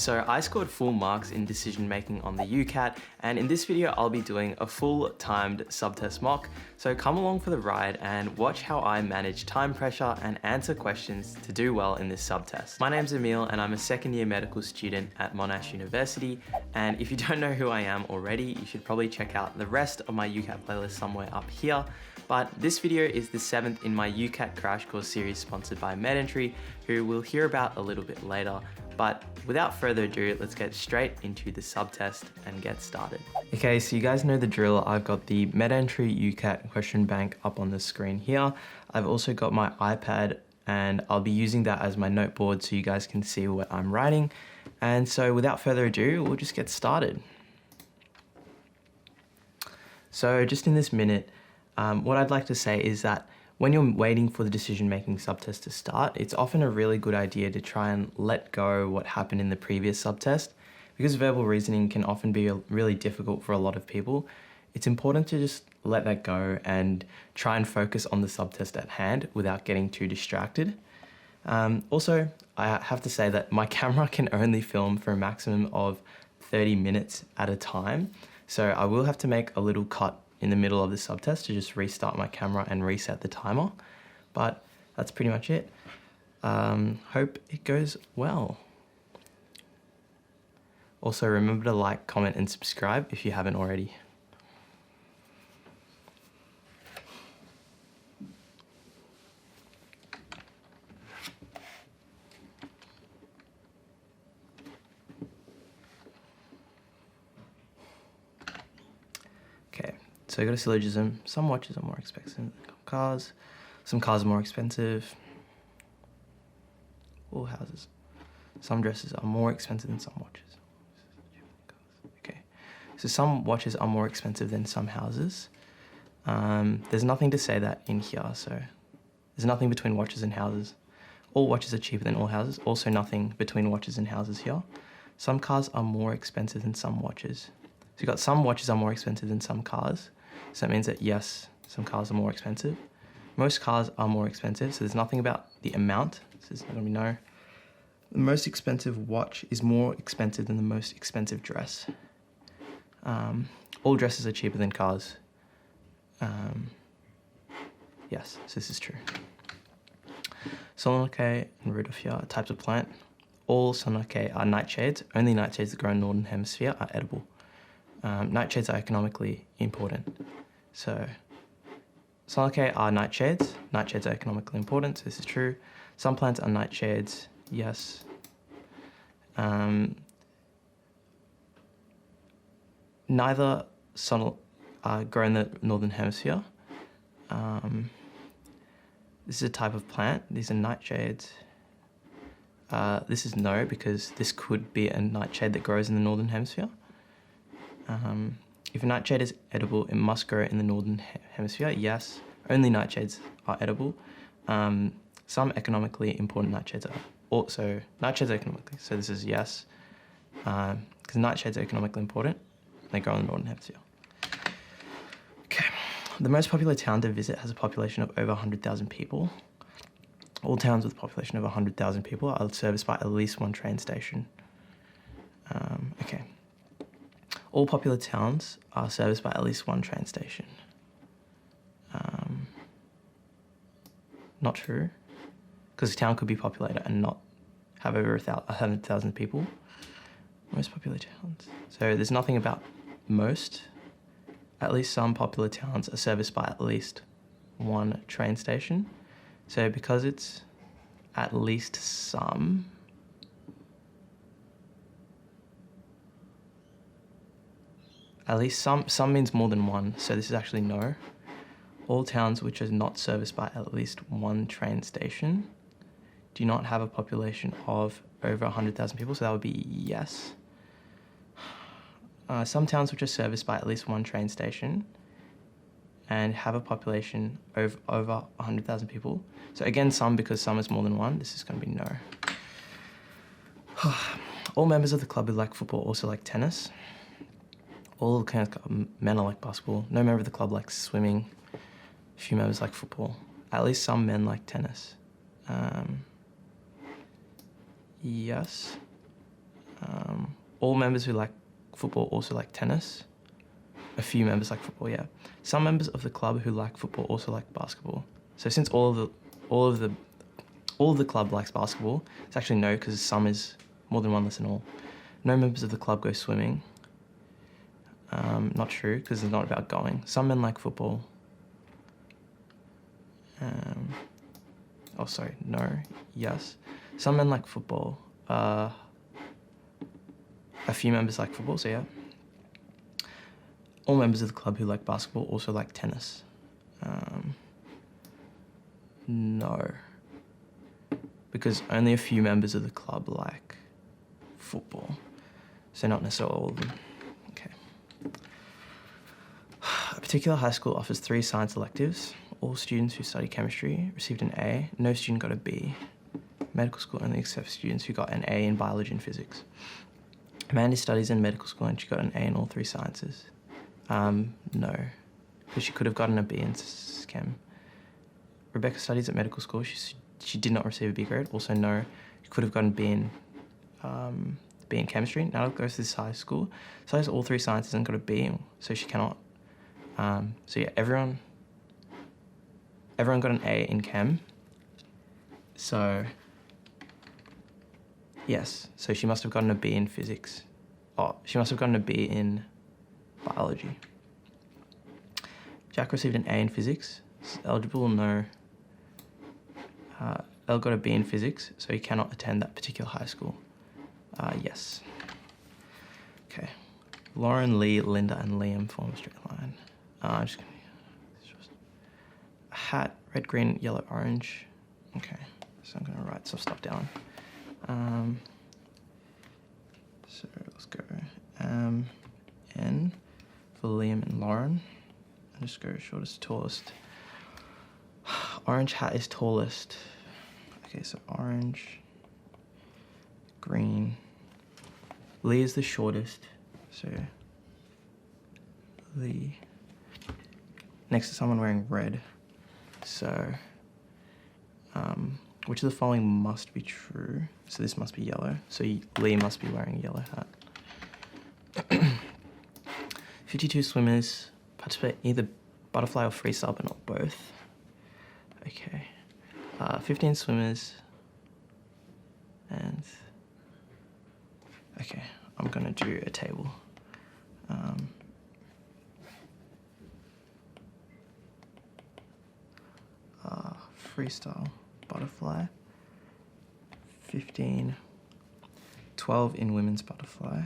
So I scored full marks in decision making on the UCAT, and in this video I'll be doing a full timed subtest mock. So come along for the ride and watch how I manage time pressure and answer questions to do well in this subtest. My name's Emil and I'm a second year medical student at Monash University, and if you don't know who I am already, you should probably check out the rest of my UCAT playlist somewhere up here. But this video is the 7th in my UCAT Crash Course series sponsored by MedEntry, who we'll hear about a little bit later. But without further ado, let's get straight into the subtest and get started. Okay, so you guys know the drill. I've got the MedEntry UCAT question bank up on the screen here. I've also got my iPad and I'll be using that as my noteboard so you guys can see what I'm writing. And so without further ado, we'll just get started. So just in this minute, what I'd like to say is that when you're waiting for the decision-making subtest to start, it's often a really good idea to try and let go what happened in the previous subtest. Because verbal reasoning can often be really difficult for a lot of people, it's important to just let that go and try and focus on the subtest at hand without getting too distracted. Also, I have to say that my camera can only film for a maximum of 30 minutes at a time, so I will have to make a little cut in the middle of the subtest to just restart my camera and reset the timer. But that's pretty much it. Hope it goes well. Also, remember to like, comment, and subscribe if you haven't already. Okay. So I got a syllogism. Some watches are more expensive than cars. Some cars are more expensive. All houses. Some dresses are more expensive than some watches. Okay. So some watches are more expensive than some houses. There's nothing to say that in here, so there's nothing between watches and houses. All watches are cheaper than all houses. Also nothing between watches and houses here. Some cars are more expensive than some watches. So you've got some watches are more expensive than some cars. So that means that yes, some cars are more expensive. Most cars are more expensive, so there's nothing about the amount. So there's not gonna be no. The most expensive watch is more expensive than the most expensive dress. All dresses are cheaper than cars. Yes, so this is true. Solanaceae and Rudolphia are types of plant. All Solanaceae are nightshades. Only nightshades that grow in the Northern Hemisphere are edible. Nightshades are economically important. So, Solanaceae are nightshades. Nightshades are economically important, so this is true. Some plants are nightshades, yes. Neither grow in the Northern Hemisphere. This is a type of plant. These are nightshades. This is no, because this could be a nightshade that grows in the Northern Hemisphere. If a nightshade is edible, it must grow in the Northern Hemisphere. Yes, only nightshades are edible. Some economically important nightshades are also, nightshades are economically, so this is yes. Because nightshades are economically important, they grow in the Northern Hemisphere. Okay, the most popular town to visit has a population of over 100,000 people. All towns with a population of 100,000 people are serviced by at least one train station. Okay. All popular towns are serviced by at least one train station. Not true, because a town could be populated and not have over 100,000 people. Most popular towns. So there's nothing about most. At least some popular towns are serviced by at least one train station. So because it's at least some, at least some means more than one, so this is actually no. All towns which are not serviced by at least one train station do not have a population of over 100,000 people, so that would be yes. Some towns which are serviced by at least one train station and have a population of over 100,000 people. So again, some, because some is more than one, this is going to be no. All members of the club who like football also like tennis. All men are like basketball. No member of the club likes swimming. A few members like football. At least some men like tennis. Yes. All members who like football also like tennis. A few members like football, yeah. Some members of the club who like football also like basketball. So since all of the club likes basketball, it's actually no, because some is more than one less than all. No members of the club go swimming. Not true, because it's not about going. Some men like football. No, yes. Some men like football. A few members like football, so yeah. All members of the club who like basketball also like tennis. No. Because only a few members of the club like football. So not necessarily all of them. Okay. A particular high school offers 3 science electives. All students who study chemistry received an A. No student got a B. Medical school only accepts students who got an A in biology and physics. Amanda studies in medical school and she got an A in all 3 sciences. No, because she could have gotten a B in chem. Rebecca studies at medical school. She did not receive a B grade. Also, no, she could have gotten B in chemistry. Now goes to this high school. Studies all 3 sciences and got a B, so she cannot. So yeah, everyone got an A in chem. So yes, so she must have gotten a B in physics. Oh, she must have gotten a B in biology. Jack received an A in physics. Is eligible? No. Elle got a B in physics, so he cannot attend that particular high school. Yes. Okay. Lauren, Lee, Linda, and Liam form a straight line. I'm just gonna a hat, red, green, yellow, orange. Okay. So I'm gonna write some stuff down. So let's go. N for Liam and Lauren. I'll just go shortest to tallest. Orange hat is tallest. Okay, so orange, green. Lee is the shortest, so Lee. Next to someone wearing red. So, which of the following must be true? So this must be yellow. So Lee must be wearing a yellow hat. 52 swimmers participate in either butterfly or freestyle, but not both. Okay. 15 swimmers. And okay, I'm gonna do a table. Freestyle, butterfly, 15, 12 in women's butterfly,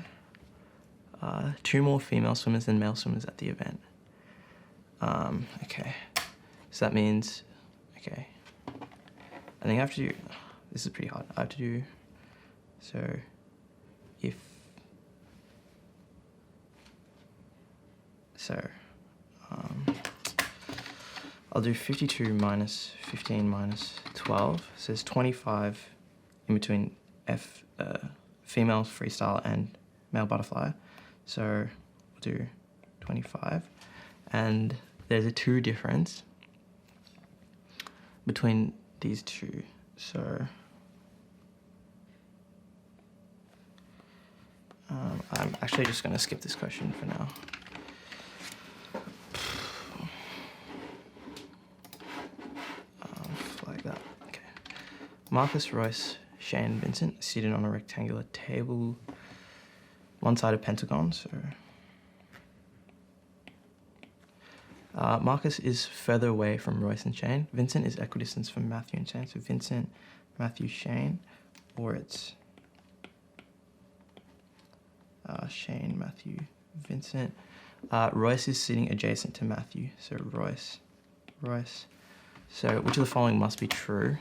2 more female swimmers than male swimmers at the event. Okay, so that means, okay, I think I have to do, this is pretty hard, I have to do, so if, so, I'll do 52 minus 15 minus 12, so there's 25 in between female freestyle and male butterfly, so we'll do 25, and there's a 2 difference between these 2, so I'm actually just going to skip this question for now. Like that. Okay. Marcus, Royce, Shane, Vincent seated on a rectangular table, one-sided pentagon, so Marcus is further away from Royce and Shane. Vincent is equidistant from Matthew and Shane, so Vincent, Matthew, Shane, or it's Shane, Matthew, Vincent. Royce is sitting adjacent to Matthew, so Royce. So which of the following must be true?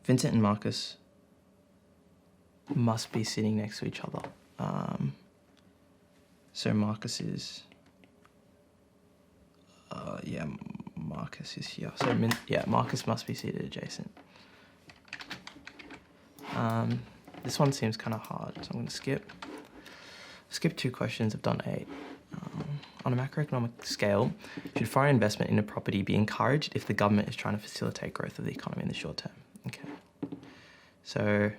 Vincent and Marcus must be sitting next to each other. So Marcus is, Marcus is here. So Marcus must be seated adjacent. This one seems kind of hard, so I'm going to skip 2 questions. I've done 8. On a macroeconomic scale, should foreign investment in a property be encouraged if the government is trying to facilitate growth of the economy in the short term? Okay. So,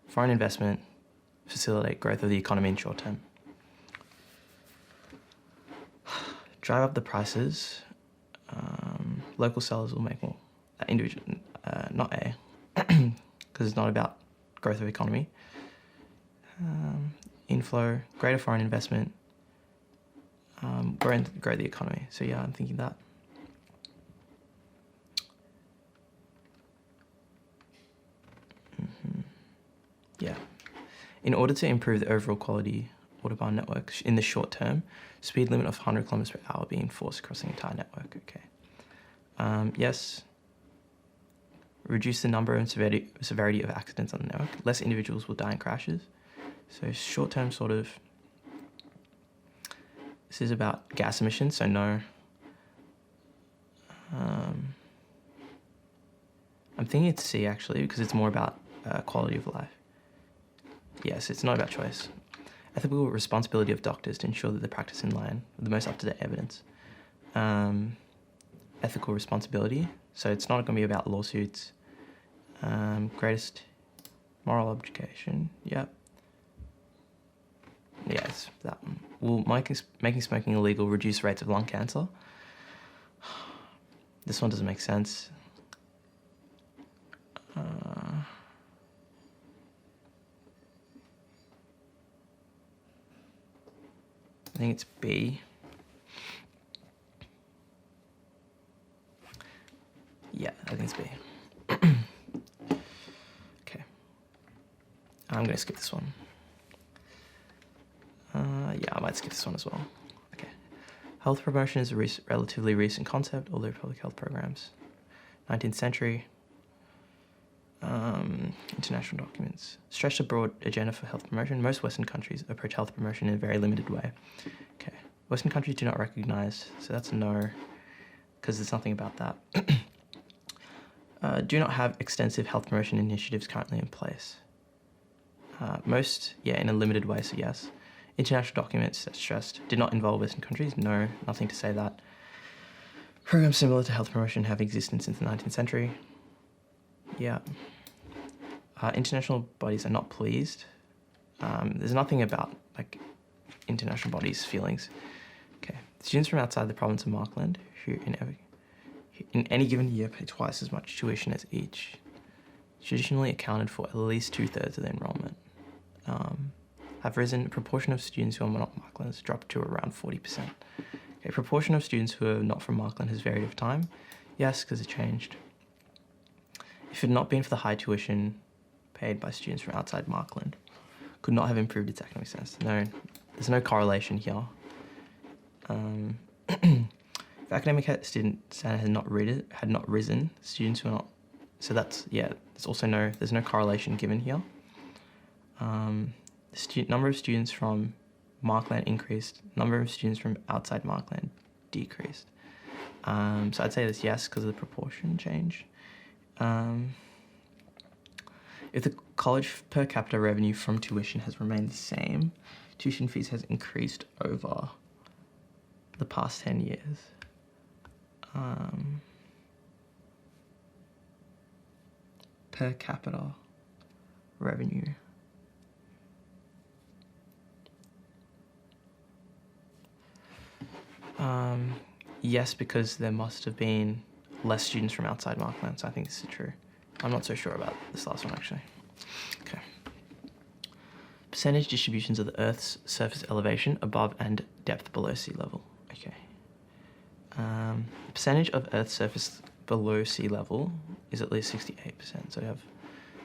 foreign investment facilitate growth of the economy in short term. Drive up the prices. Local sellers will make more. Individual, not A, because it's not about growth of economy. Inflow, greater foreign investment, grow the economy. So yeah, I'm thinking that. Yeah. In order to improve the overall quality Autobahn network in the short term, speed limit of 100 kilometers per hour being enforced across the entire network. Okay. Yes. Reduce the number and severity of accidents on the network. Less individuals will die in crashes. So short term sort of, this is about gas emissions, so no. I'm thinking it's C actually, because it's more about quality of life. Yes, it's not about choice. Ethical responsibility of doctors to ensure that they practice in line with the most up-to-date evidence. Ethical responsibility, so it's not going to be about lawsuits. Greatest moral obligation, yep. Yes, that one. Will making smoking illegal reduce rates of lung cancer? This one doesn't make sense. I think it's B. Yeah, I think it's B. Okay. I'm going to skip this one. Yeah, I might skip this one as well. Okay. Health promotion is a relatively recent concept, although public health programs. 19th century. International documents. Stretched a broad agenda for health promotion. Most Western countries approach health promotion in a very limited way. Okay. Western countries do not recognize, so that's a no, because there's nothing about that. Do not have extensive health promotion initiatives currently in place. Most, yeah, in a limited way, so yes. International documents, that's stressed. Did not involve Western countries, no, nothing to say that. Programs similar to health promotion have existed since the 19th century. Yeah. International bodies are not pleased. There's nothing about, like, international bodies' feelings. Okay. Students from outside the province of Markland, who in any given year pay twice as much tuition as each, traditionally accounted for at least 2/3 of the enrollment. Have risen. Proportion of students who are not Markland has dropped to around 40%. Okay, proportion of students who are not from Markland has varied over time. Yes, because it changed. If it had not been for the high tuition paid by students from outside Markland, could not have improved its academic status. No, there's no correlation here. If academic student standard had not risen, students were not. So that's, yeah. There's no correlation given here. The number of students from Markland increased. Number of students from outside Markland decreased. So I'd say this yes because of the proportion change. If the college per capita revenue from tuition has remained the same, tuition fees has increased over the past 10 years. Per capita revenue. Yes, because there must have been less students from outside Markland, so I think this is true. I'm not so sure about this last one, actually. Okay. Percentage distributions of the Earth's surface elevation above and depth below sea level. Okay. The percentage of Earth's surface below sea level is at least 68%. So we have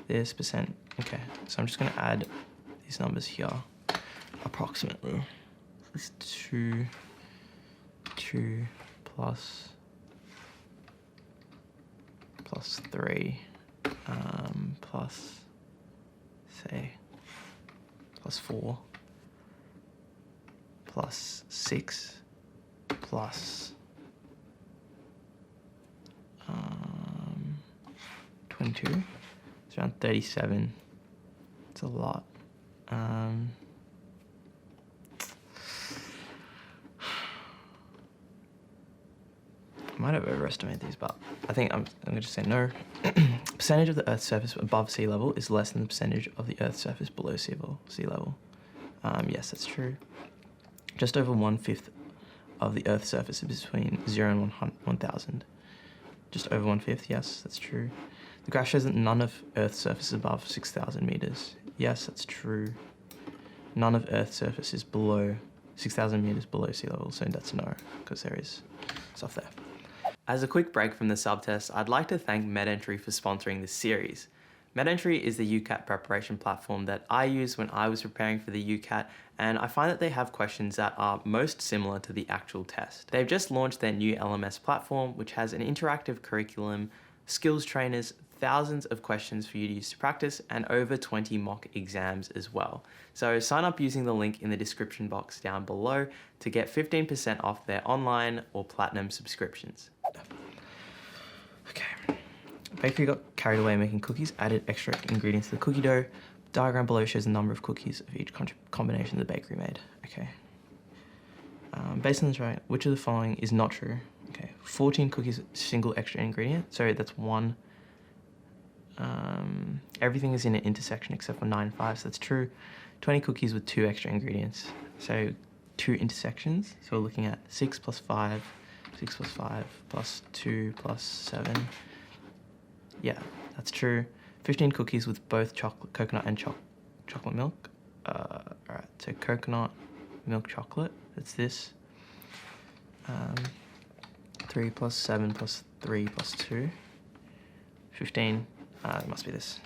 this percent. Okay, so I'm just going to add these numbers here, approximately. It's 2 plus 3 plus, say, plus 4 plus 6 plus 22. It's around 37. It's a lot. might have overestimated these, but I think I'm going to just say no. Percentage of the Earth's surface above sea level is less than the percentage of the Earth's surface below sea level. Yes, that's true. Just over 1/5 of the Earth's surface is between 0 and 1,000. Just over 1/5, yes, that's true. The graph shows that none of Earth's surface is above 6,000 meters. Yes, that's true. None of Earth's surface is below 6,000 meters below sea level, so that's no, because there is stuff there. As a quick break from the subtest, I'd like to thank MedEntry for sponsoring this series. MedEntry is the UCAT preparation platform that I used when I was preparing for the UCAT, and I find that they have questions that are most similar to the actual test. They've just launched their new LMS platform, which has an interactive curriculum, skills trainers, thousands of questions for you to use to practice, and over 20 mock exams as well. So sign up using the link in the description box down below to get 15% off their online or platinum subscriptions. Okay. Bakery got carried away making cookies, added extra ingredients to the cookie dough. Diagram below shows the number of cookies of each combination the bakery made. Okay. Based on this, right, which of the following is not true? Okay. 14 cookies, single extra ingredient. So that's one. Everything is in an intersection except for 9 and 5, so that's true. 20 cookies with 2 extra ingredients. So 2 intersections. So we're looking at 6 plus 5, 6 plus 5 plus 2 plus 7. Yeah, that's true. 15 cookies with both coconut and chocolate milk. Alright, so coconut, milk, chocolate. That's this. 3 plus 7 plus 3 plus 2. 15. It must be this.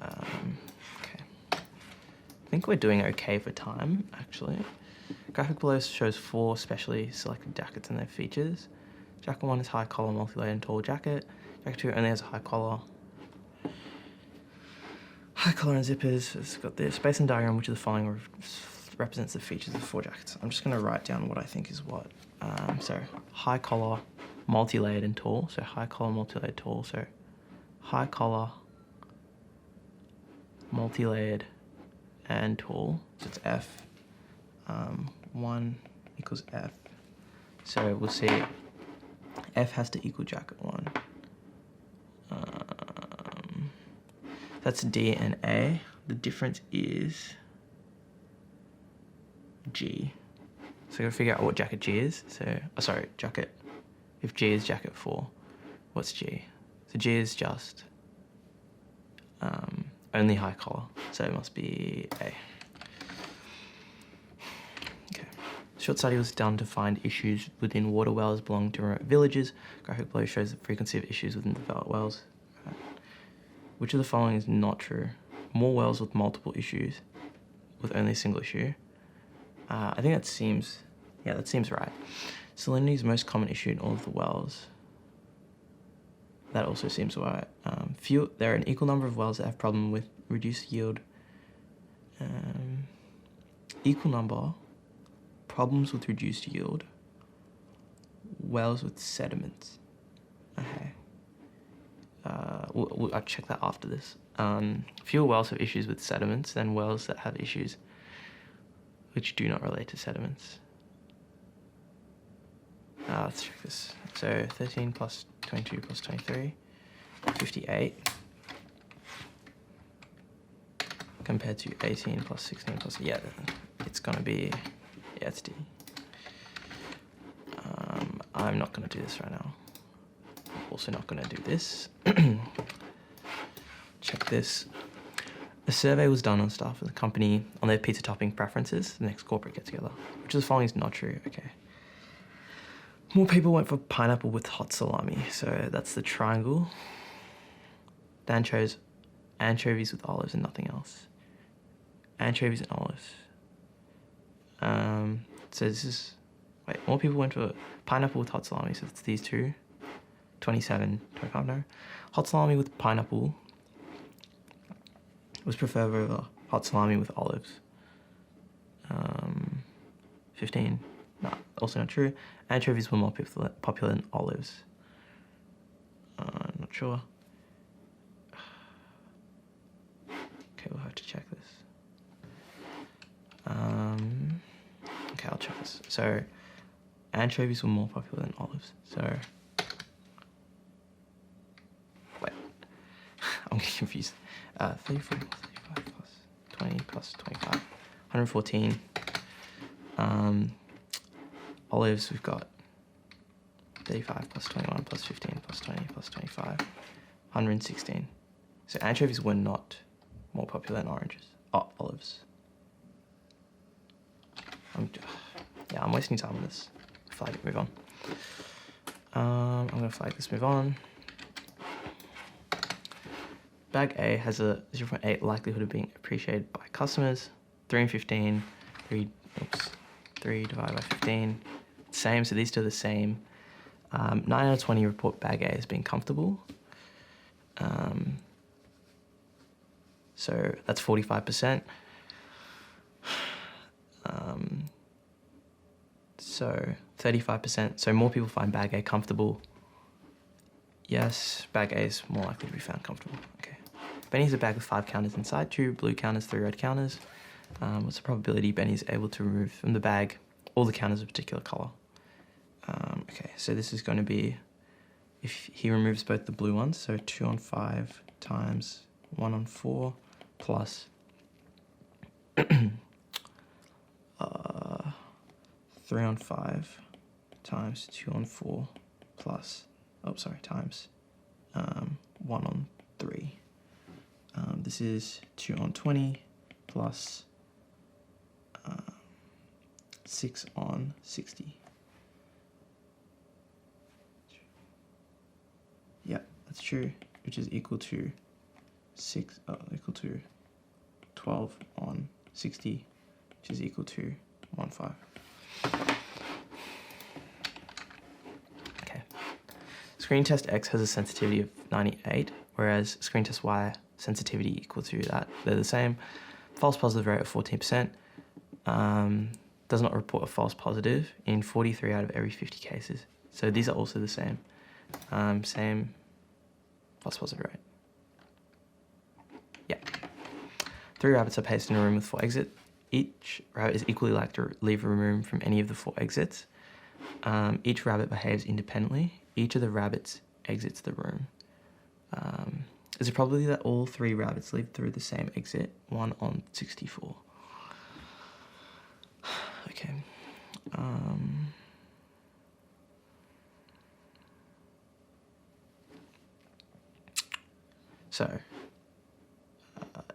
Okay. I think we're doing okay for time, actually. Graphic below shows 4 specially selected jackets and their features. Jacket 1 is high collar, multi-layered and tall jacket. Jacket 2 only has a high collar. High collar and zippers. It's got this. Based on diagram, which of the following represents the features of 4 jackets. I'm just going to write down what I think is what. So high collar, multi-layered and tall. So high collar, multi-layered, tall. So high collar, multi-layered and tall. So it's F. 1 equals F. So we'll see F has to equal jacket 1. That's D and A. The difference is G. So I gotta figure out what jacket G is. So, jacket. If G is jacket 4, what's G? So G is just only high collar. So it must be A. Okay. Short study was done to find issues within water wells belonging to remote villages. Graphic below shows the frequency of issues within developed wells. Which of the following is not true? More wells with multiple issues with only a single issue. I think that seems right. Salinity is the most common issue in all of the wells. That also seems right. There are an equal number of wells that have problem with reduced yield. Equal number problems with reduced yield. Wells with sediments. Okay. I'll check that after this. Fewer wells have issues with sediments than wells that have issues which do not relate to sediments. Let's check this. So 13 plus 22 plus 23, 58. Compared to 18 plus 16 plus, yeah, it's gonna be, yeah, it's D. I'm not gonna do this right now. Also not gonna do this. Check this. A survey was done on staff of the company on their pizza topping preferences, the next corporate get-together. Which of the following is not true? Okay. More people went for pineapple with hot salami, so that's the triangle. Dan chose anchovies with olives and nothing else. Anchovies and olives. So this is, more people went for pineapple with hot salami, so it's these two. 27, 25, no. Hot salami with pineapple was preferred over hot salami with olives. 15, no, also not true. Anchovies were more popular than olives. Not sure. Okay, we'll have to check this. Okay, I'll check this. So, anchovies were more popular than olives. So, wait, I'm getting confused. 34, 35 plus 20 plus 25, 114. Olives, we've got 35 plus 21 plus 15 plus 20 plus 25, 116. So anchovies were not more popular than olives. I'm wasting time on this. Flag it, move on. I'm going to flag this, move on. Bag A has a 0.8 likelihood of being appreciated by customers. 3 and 15, 3 divided by 15. Same, so these two are the same. 9 out of 20 report bag A as being comfortable. So that's 45%. So 35%. So more people find bag A comfortable. Yes, bag A is more likely to be found comfortable. Okay. Benny has a bag with 5 counters inside, 2 blue counters, 3 red counters. What's the probability Benny is able to remove from the bag all the counters of a particular color? Okay, so this is going to be, if he removes both the blue ones, so 2 on 5 times 1 on 4 plus 3 on 5 times 2 on 4 plus, times 1 on 3. This is 2 on 20 plus 6 on 60. Yeah, that's true, which is equal to 12 on 60, which is equal to 1.5. Okay. Screen test X has a sensitivity of 98, whereas screen test Y sensitivity equal to that. They're the same. False positive rate of 14%. Does not report a false positive in 43 out of every 50 cases. So these are also the same. Same false positive rate. Yeah. 3 rabbits are placed in a room with 4 exits. Each rabbit is equally likely to leave a room from any of the 4 exits. Each rabbit behaves independently. Each of the rabbits exits the room. Is it probability that all 3 rabbits leave through the same exit? 1 on 64. Okay.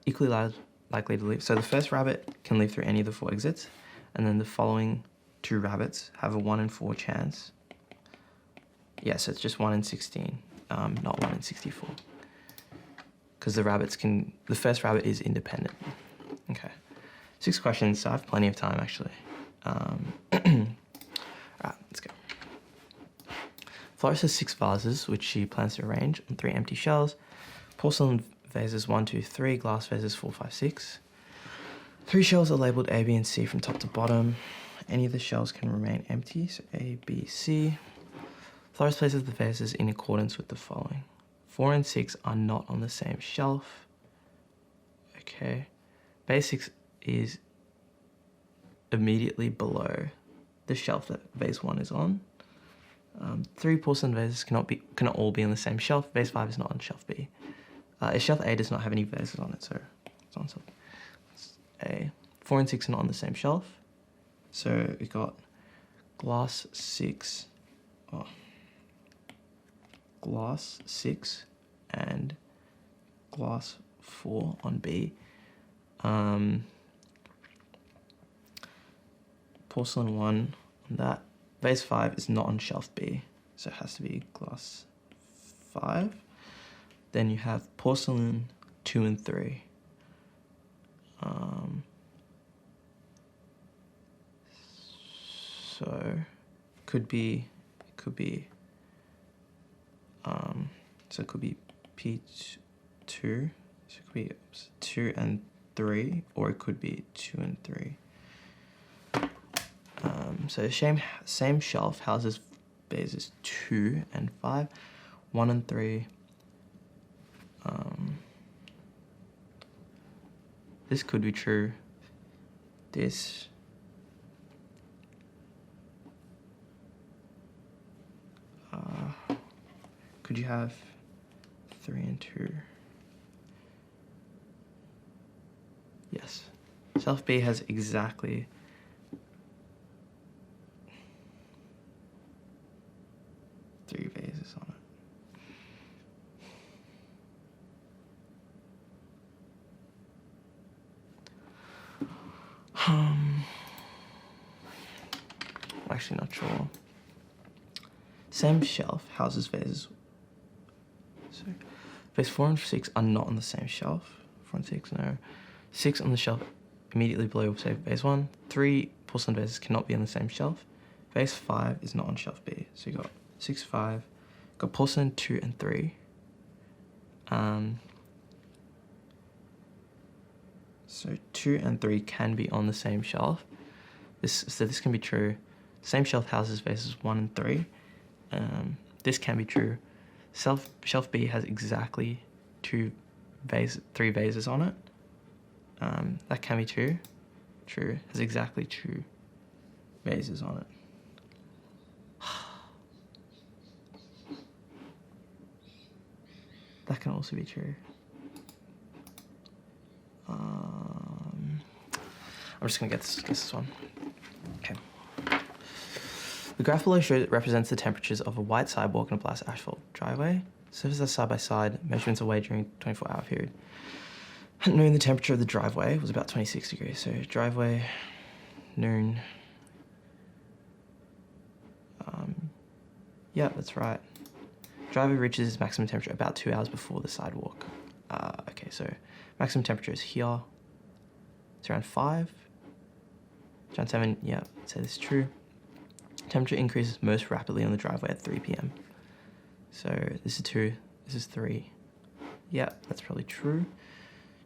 Equally likely to leave. So the first rabbit can leave through any of the 4 exits, and then the following 2 rabbits have a 1 in 4 chance. Yeah, so it's just 1 in 16, not 1 in 64. Because the first rabbit is independent. Okay. 6 questions, so I have plenty of time actually. Alright, let's go. Florist has 6 vases, which she plans to arrange on 3 empty shelves. Porcelain vases 1, 2, 3, glass vases 4, 5, 6. 3 shelves are labelled A, B, and C from top to bottom. Any of the shelves can remain empty, so A, B, C. Florist places the vases in accordance with the following. 4 and 6 are not on the same shelf. Okay. Base 6 is immediately below the shelf that vase 1 is on. 3 porcelain vases cannot all be on the same shelf. Vase 5 is not on shelf B. Shelf A does not have any vases on it, so it's on shelf A. 4 and 6 are not on the same shelf. So we got glass 6 and glass 4 on B. Porcelain 1 on that. Vase 5 is not on shelf B, so it has to be glass 5. Then you have porcelain 2 and 3. So could be P2, so it could be 2 and 3, or it could be 2 and 3. So same shelf houses bases 2 and 5, 1 and 3. This could be true. This could you have 3 and 2? Yes. Shelf B has exactly 3 vases on it. I'm actually not sure. Same shelf houses vases. So, vase 4 and 6 are not on the same shelf. 4 and 6, no. 6 on the shelf immediately below, say, vase 1. 3 porcelain vases cannot be on the same shelf. Vase 5 is not on shelf B. So you got 6, 5. Got porcelain 2 and 3. So 2 and 3 can be on the same shelf. So this can be true. Same shelf houses vases 1 and 3. This can be true. Shelf B has exactly 3 vases on it. That can be true. True. Has exactly 2 vases on it. That can also be true. I'm just gonna guess this one. Okay. The graph below represents the temperatures of a white sidewalk and a black asphalt driveway. Surfaces are side by side. Measurements are weighed during a 24-hour period. At noon, the temperature of the driveway was about 26 degrees. So driveway, noon. Yeah, that's right. Driveway reaches its maximum temperature about 2 hours before the sidewalk. Okay, so maximum temperature is here. It's around 5. It's around 7. Yeah, so this is true. Temperature increases most rapidly on the driveway at 3 p.m. So this is 2. This is 3. Yeah, that's probably true.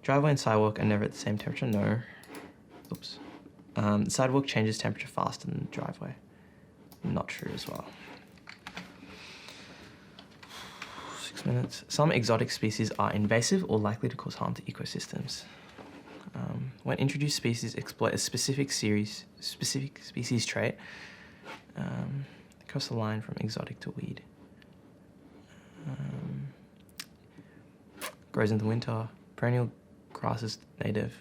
Driveway and sidewalk are never at the same temperature. No. Oops. The sidewalk changes temperature faster than the driveway. Not true as well. 6 minutes. Some exotic species are invasive or likely to cause harm to ecosystems. When introduced species exploit a specific species trait, across the line from exotic to weed. Grows in the winter. Perennial grasses native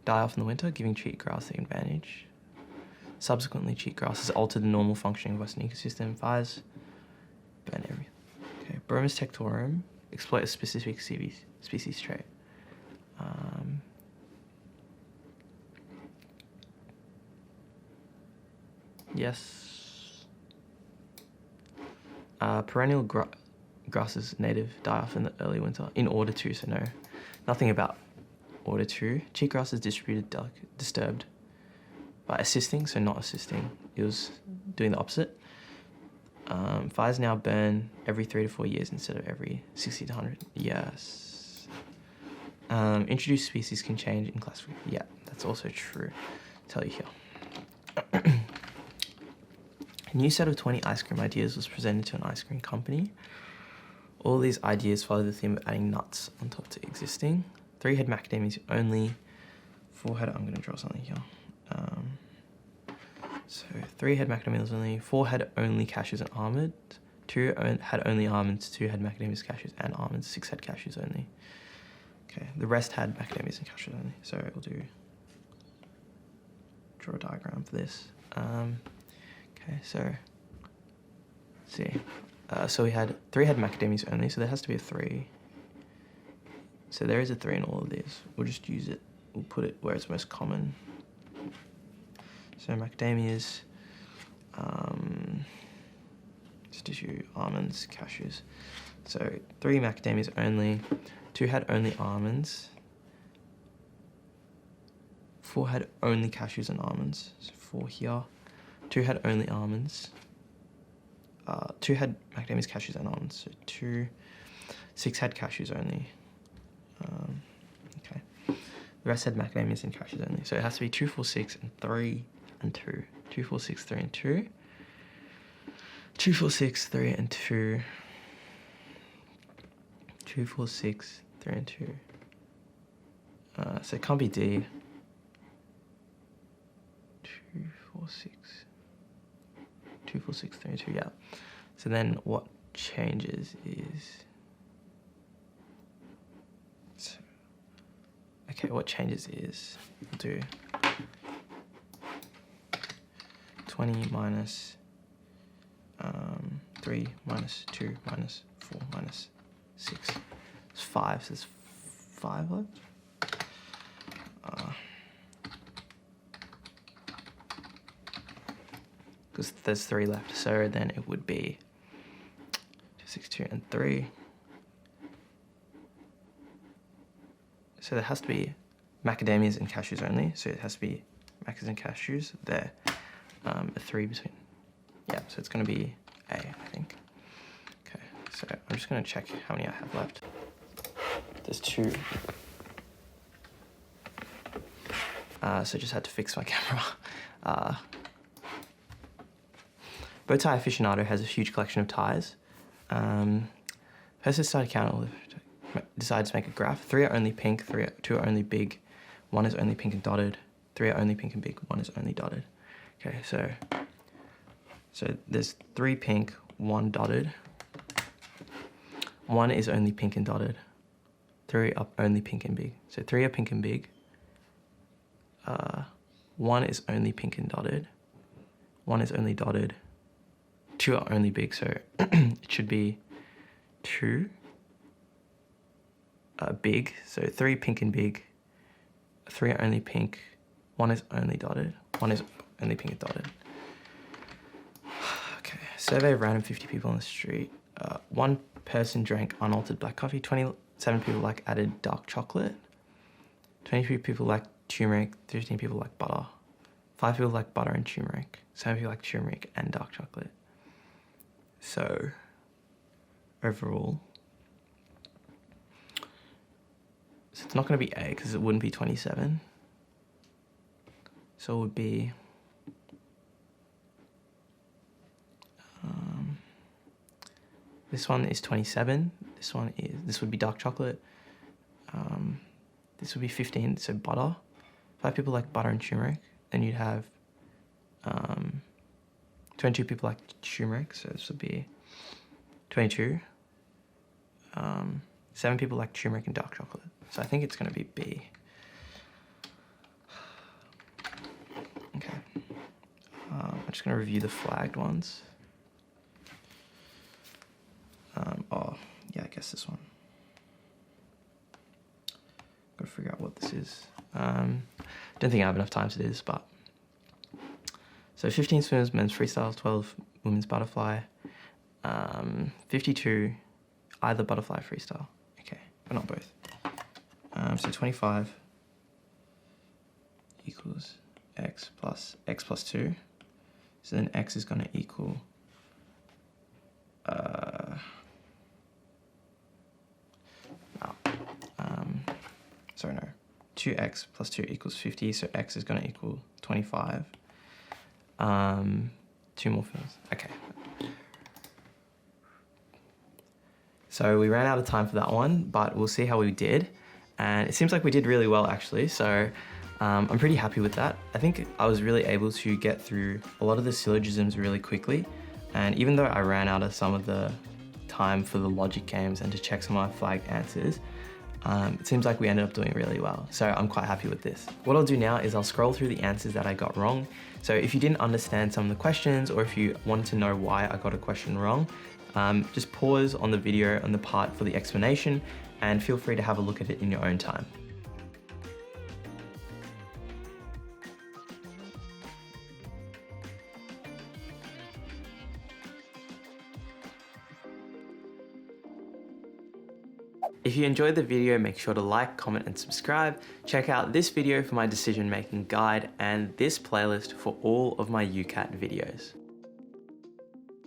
die off in the winter, giving cheat grass the advantage. Subsequently, cheat grasses alter the normal functioning of Western ecosystem. Fires burn everything. Okay, Bromus tectorum exploit a specific species trait. Yes. Perennial grasses native die off in the early winter in order to, so no. Nothing about order to. Cheat grass is disturbed by assisting, so not assisting. It was doing the opposite. Fires now burn every 3 to 4 years instead of every 60 to 100. Yes. Introduced species can change in classification. Yeah, that's also true. I'll tell you here. A new set of 20 ice cream ideas was presented to an ice cream company. All these ideas follow the theme of adding nuts on top to existing. 3 had macadamias only. 4 had, I'm going to draw something here. So 3 had macadamias only. 4 had only cashews and almonds. 2 had only almonds. 2 had macadamias, cashews, and almonds. 6 had cashews only. Okay, the rest had macadamias and cashews only. So we'll draw a diagram for this. Okay, so let's see. So we had 3 had macadamias only, so there has to be a 3. So there is a 3 in all of these. We'll just use it. We'll put it where it's most common. So macadamias, tissue, almonds, cashews. So 3 macadamias only. 2 had only almonds. 4 had only cashews and almonds. So 4 here. 2 had only almonds. 2 had macadamias, cashews, and almonds. So 2. 6 had cashews only. Okay. The rest had macadamias and cashews only. So it has to be 2, 4, 6, and 3 and 2. 2, 4, 6, 3, and 2. 2, 4, 6, 3, and 2. 2, 4, 6, 3, and 2. So it can't be D. 2, 4, 6. 2, 4, 6, 3, and 2, yeah. So then what changes is... Okay, what changes is, we'll do 20 minus 3 minus 2 minus 4 minus 6. It's 5, so there's 5 left. Because there's 3 left, so then it would be 2, 6, 2, and 3. So there has to be macadamias and cashews only. So it has to be macas and cashews there. A 3 between. Yeah, so it's going to be A, I think. Okay, so I'm just going to check how many I have left. There's 2. So just had to fix my camera. Bowtie aficionado has a huge collection of ties. Percentile Start account decides to make a graph. 3 are only pink, 2 are only big, 1 is only pink and dotted, 3 are only pink and big, 1 is only dotted. Okay, so there's 3 pink, 1 dotted, 1 is only pink and dotted, 3 are only pink and big. So 3 are pink and big, 1 is only pink and dotted, 1 is only dotted, 2 are only big, so it should be 2 big, so 3 pink and big, 3 are only pink, 1 is only dotted, 1 is only pink and dotted. Okay, survey of random 50 people on the street. 1 person drank unaltered black coffee, 27 people like added dark chocolate, 23 people like turmeric, 15 people like butter, 5 people like butter and turmeric, 7 people like turmeric and dark chocolate. So, overall, so it's not going to be A because it wouldn't be 27. So it would be this one is 27. This would be dark chocolate. This would be 15. So butter. 5 people like butter and turmeric. Then you'd have 22 people like turmeric. So this would be 22. 7 people like turmeric and dark chocolate. So I think it's going to be B. Okay. I'm just going to review the flagged ones. Oh, yeah, I guess this one. Gotta figure out what this is. Don't think I have enough time to do this, but... So 15 swimmers, men's freestyle, 12 women's butterfly, 52 either butterfly freestyle. Okay, but not both. So 25 equals x plus 2. So then x is going to equal sorry, no. 2x plus 2 equals 50, so x is going to equal 25. 2 more films. Okay. So we ran out of time for that one, but we'll see how we did. And it seems like we did really well, actually. So I'm pretty happy with that. I think I was really able to get through a lot of the syllogisms really quickly. And even though I ran out of some of the time for the logic games and to check some of my flagged answers, it seems like we ended up doing really well. So I'm quite happy with this. What I'll do now is I'll scroll through the answers that I got wrong. So if you didn't understand some of the questions, or if you wanted to know why I got a question wrong, just pause on the video on the part for the explanation and feel free to have a look at it in your own time. If you enjoyed the video, make sure to like, comment, and subscribe. Check out this video for my decision-making guide and this playlist for all of my UCAT videos.